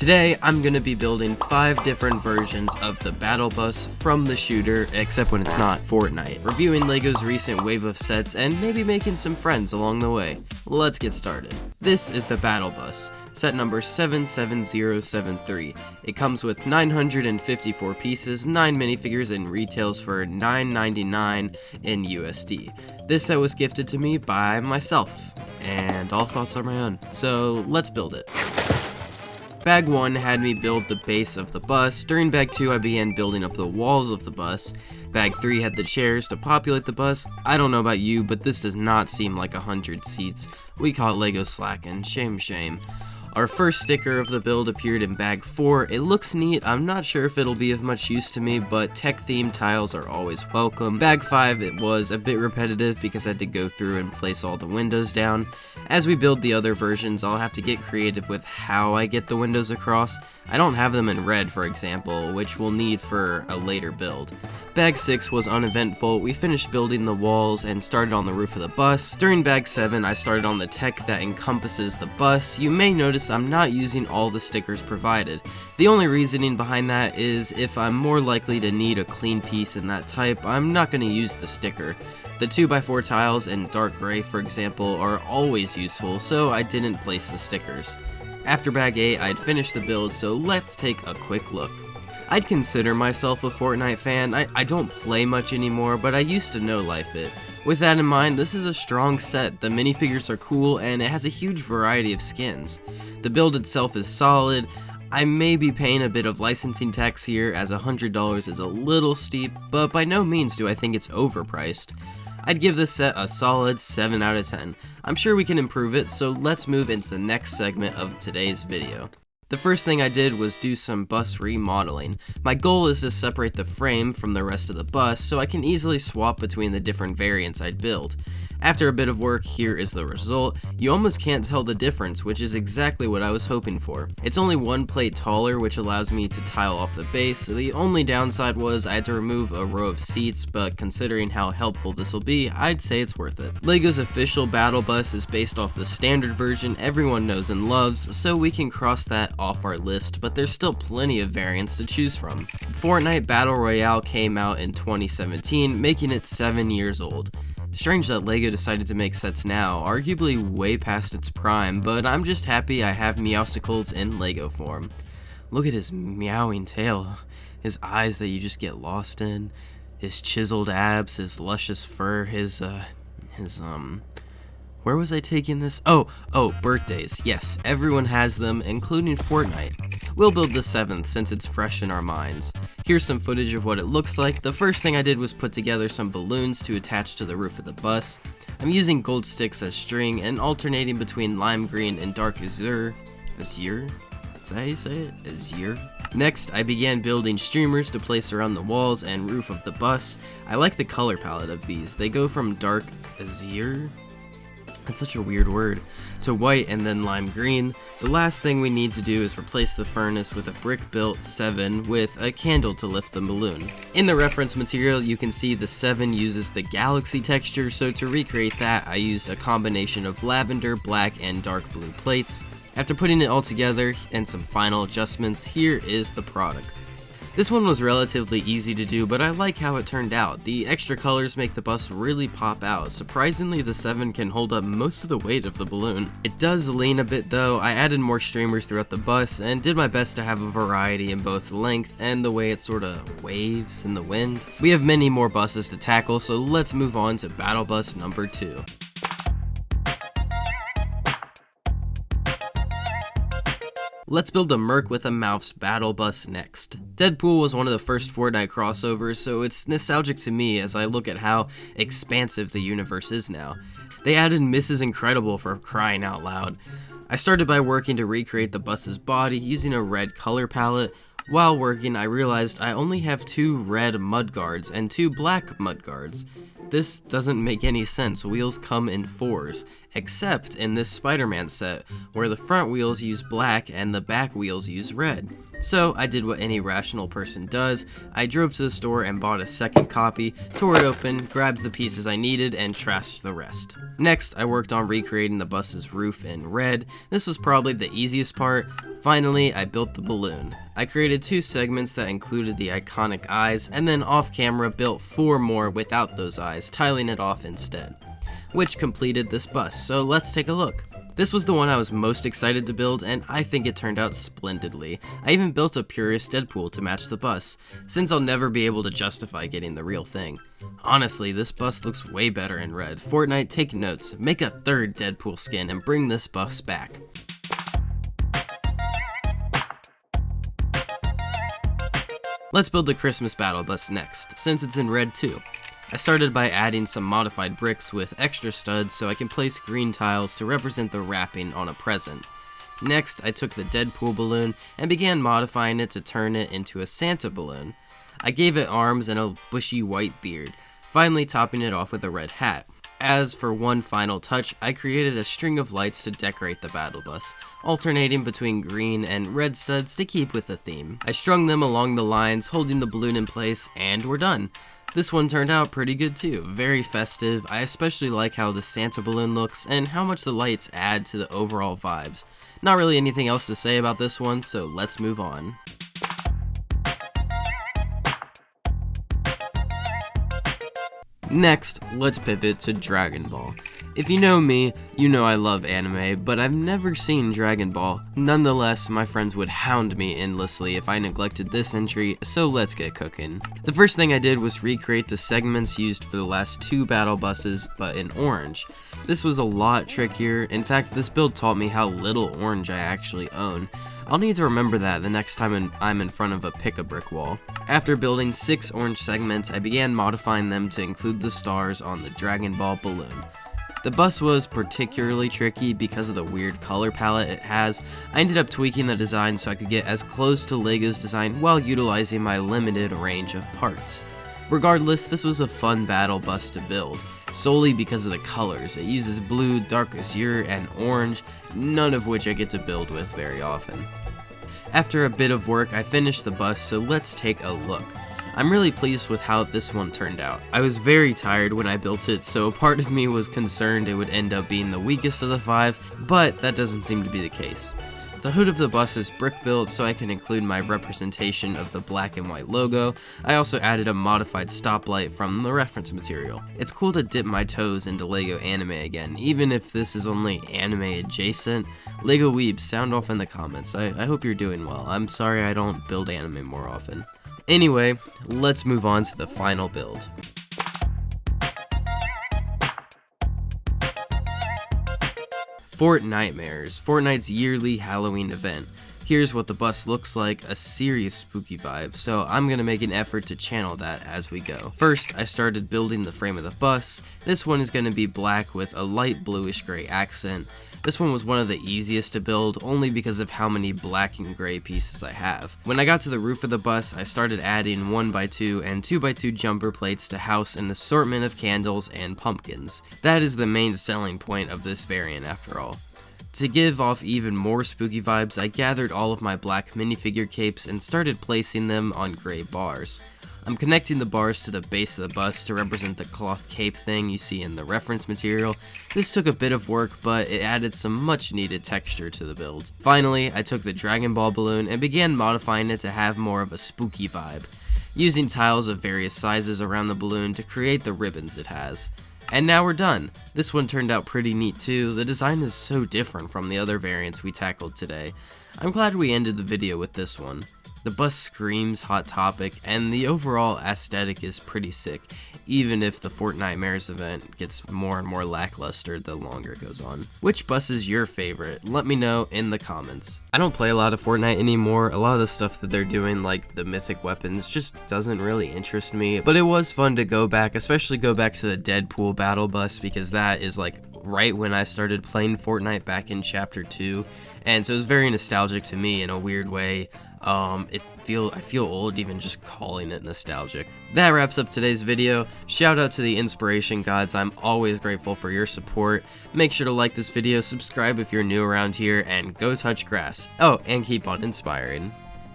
Today, I'm going to be building 5 different versions of the battle bus from the shooter, except when it's not Fortnite, reviewing LEGO's recent wave of sets, and maybe making some friends along the way. Let's get started. This is the battle bus, set number 77073. It comes with 954 pieces, 9 minifigures, and retails for $9.99 in USD. This set was gifted to me by myself, and all thoughts are my own, so let's build it. Bag 1 had me build the base of the bus. During Bag 2, I began building up the walls of the bus. Bag 3 had the chairs to populate the bus. I don't know about you, but this does not seem like 100 seats. We caught LEGO slacking. Shame. Our first sticker of the build appeared in Bag 4. It looks neat. I'm not sure if it'll be of much use to me, but tech-themed tiles are always welcome. Bag 5, it was a bit repetitive because I had to go through and place all the windows down. As we build the other versions, I'll have to get creative with how I get the windows across. I don't have them in red, for example, which we'll need for a later build. Bag 6 was uneventful. We finished building the walls and started on the roof of the bus. During Bag 7, I started on the tech that encompasses the bus. You may notice I'm not using all the stickers provided. The only reasoning behind that is if I'm more likely to need a clean piece in that type, I'm not going to use the sticker. The 2x4 tiles in dark gray, for example, are always useful, so I didn't place the stickers. After Bag 8, I'd finished the build, so let's take a quick look. I'd consider myself a Fortnite fan. I don't play much anymore, but I used to know Life It. With that in mind, this is a strong set. The minifigures are cool, and it has a huge variety of skins. The build itself is solid. I may be paying a bit of licensing tax here, as $100 is a little steep, but by no means do I think it's overpriced. I'd give this set a solid 7 out of 10. I'm sure we can improve it, so let's move into the next segment of today's video. The first thing I did was do some bus remodeling. My goal is to separate the frame from the rest of the bus so I can easily swap between the different variants I'd build. After a bit of work, here is the result. You almost can't tell the difference, which is exactly what I was hoping for. It's only 1 plate taller, which allows me to tile off the base. The only downside was I had to remove a row of seats, but considering how helpful this will be, I'd say it's worth it. LEGO's official battle bus is based off the standard version everyone knows and loves, so we can cross that off our list, but there's still plenty of variants to choose from. Fortnite Battle Royale came out in 2017, making it 7 years old. Strange that LEGO decided to make sets now, arguably way past its prime, but I'm just happy I have Meowsicles in LEGO form. Look at his meowing tail, his eyes that you just get lost in, his chiseled abs, his luscious fur, where was I taking this? Oh, birthdays. Yes, everyone has them, including Fortnite. We'll build the 7th since it's fresh in our minds. Here's some footage of what it looks like. The first thing I did was put together some balloons to attach to the roof of the bus. I'm using gold sticks as string and alternating between lime green and dark azure. Azure? Is that how you say it? Azure? Next, I began building streamers to place around the walls and roof of the bus. I like the color palette of these. They go from dark azure? That's such a weird word, to white and then lime green. The last thing we need to do is replace the furnace with a brick-built 7 with a candle to lift the balloon. In the reference material, you can see the 7 uses the galaxy texture, so to recreate that, I used a combination of lavender, black, and dark blue plates. After putting it all together and some final adjustments, here is the product. This one was relatively easy to do, but I like how it turned out. The extra colors make the bus really pop out. Surprisingly, the 7 can hold up most of the weight of the balloon. It does lean a bit though. I added more streamers throughout the bus and did my best to have a variety in both length and the way it sort of waves in the wind. We have many more buses to tackle, so let's move on to battle bus number 2. Let's build a Merc with a Mouth's battle bus next. Deadpool was one of the first Fortnite crossovers, so it's nostalgic to me as I look at how expansive the universe is now. They added Mrs. Incredible for crying out loud. I started by working to recreate the bus's body using a red color palette. While working, I realized I only have 2 red mudguards and 2 black mudguards. This doesn't make any sense. Wheels come in 4s, except in this Spider-Man set, where the front wheels use black and the back wheels use red. So I did what any rational person does. I drove to the store and bought a second copy, tore it open, grabbed the pieces I needed, and trashed the rest. Next, I worked on recreating the bus's roof in red. This was probably the easiest part. Finally, I built the balloon. I created 2 segments that included the iconic eyes, and then off camera built 4 more without those eyes, tiling it off instead, which completed this bus, so let's take a look. This was the one I was most excited to build, and I think it turned out splendidly. I even built a purist Deadpool to match the bus, since I'll never be able to justify getting the real thing. Honestly, this bus looks way better in red. Fortnite, take notes, make a 3rd Deadpool skin and bring this bus back. Let's build the Christmas battle bus next, since it's in red too. I started by adding some modified bricks with extra studs so I can place green tiles to represent the wrapping on a present. Next, I took the Deadpool balloon and began modifying it to turn it into a Santa balloon. I gave it arms and a bushy white beard, finally topping it off with a red hat. As for one final touch, I created a string of lights to decorate the battle bus, alternating between green and red studs to keep with the theme. I strung them along the lines, holding the balloon in place, and we're done. This one turned out pretty good too, very festive. I especially like how the Santa balloon looks and how much the lights add to the overall vibes. Not really anything else to say about this one, so let's move on. Next, let's pivot to Dragon Ball. If you know me, you know I love anime, but I've never seen Dragon Ball. Nonetheless, my friends would hound me endlessly if I neglected this entry, so let's get cooking. The first thing I did was recreate the segments used for the last 2 battle buses, but in orange. This was a lot trickier. In fact, this build taught me how little orange I actually own. I'll need to remember that the next time I'm in front of a pick-a-brick wall. After building 6 orange segments, I began modifying them to include the stars on the Dragon Ball balloon. The bus was particularly tricky because of the weird color palette it has. I ended up tweaking the design so I could get as close to Lego's design while utilizing my limited range of parts. Regardless, this was a fun battle bus to build, solely because of the colors. It uses blue, dark azure, and orange, none of which I get to build with very often. After a bit of work, I finished the bus, so let's take a look. I'm really pleased with how this one turned out. I was very tired when I built it, so a part of me was concerned it would end up being the weakest of the 5, but that doesn't seem to be the case. The hood of the bus is brick built so I can include my representation of the black and white logo. I also added a modified stoplight from the reference material. It's cool to dip my toes into LEGO anime again, even if this is only anime adjacent. LEGO weebs, sound off in the comments. I hope you're doing well. I'm sorry I don't build anime more often. Anyway, let's move on to the final build. Fortnitemares, Fortnite's yearly Halloween event. Here's what the bus looks like, a serious spooky vibe, so I'm gonna make an effort to channel that as we go. First, I started building the frame of the bus. This one is gonna be black with a light bluish gray accent. This one was one of the easiest to build, only because of how many black and gray pieces I have. When I got to the roof of the bus, I started adding 1x2 and 2x2 jumper plates to house an assortment of candles and pumpkins. That is the main selling point of this variant after all. To give off even more spooky vibes, I gathered all of my black minifigure capes and started placing them on gray bars. I'm connecting the bars to the base of the bus to represent the cloth cape thing you see in the reference material. This took a bit of work, but it added some much needed texture to the build. Finally, I took the Dragon Ball balloon and began modifying it to have more of a spooky vibe, using tiles of various sizes around the balloon to create the ribbons it has. And now we're done. This one turned out pretty neat too. The design is so different from the other variants we tackled today. I'm glad we ended the video with this one. The bus screams Hot Topic, and the overall aesthetic is pretty sick, even if the Fortnitemares event gets more and more lackluster the longer it goes on. Which bus is your favorite? Let me know in the comments. I don't play a lot of Fortnite anymore. A lot of the stuff that they're doing, like the mythic weapons, just doesn't really interest me, but it was fun to go back, especially go back to the Deadpool battle bus, because that is like right when I started playing Fortnite back in chapter 2, and so it was very nostalgic to me in a weird way. I feel old even just calling it nostalgic. That wraps up today's video. Shout out to the inspiration gods. I'm always grateful for your support. Make sure to like this video, subscribe if you're new around here, and go touch grass. Oh, and keep on inspiring.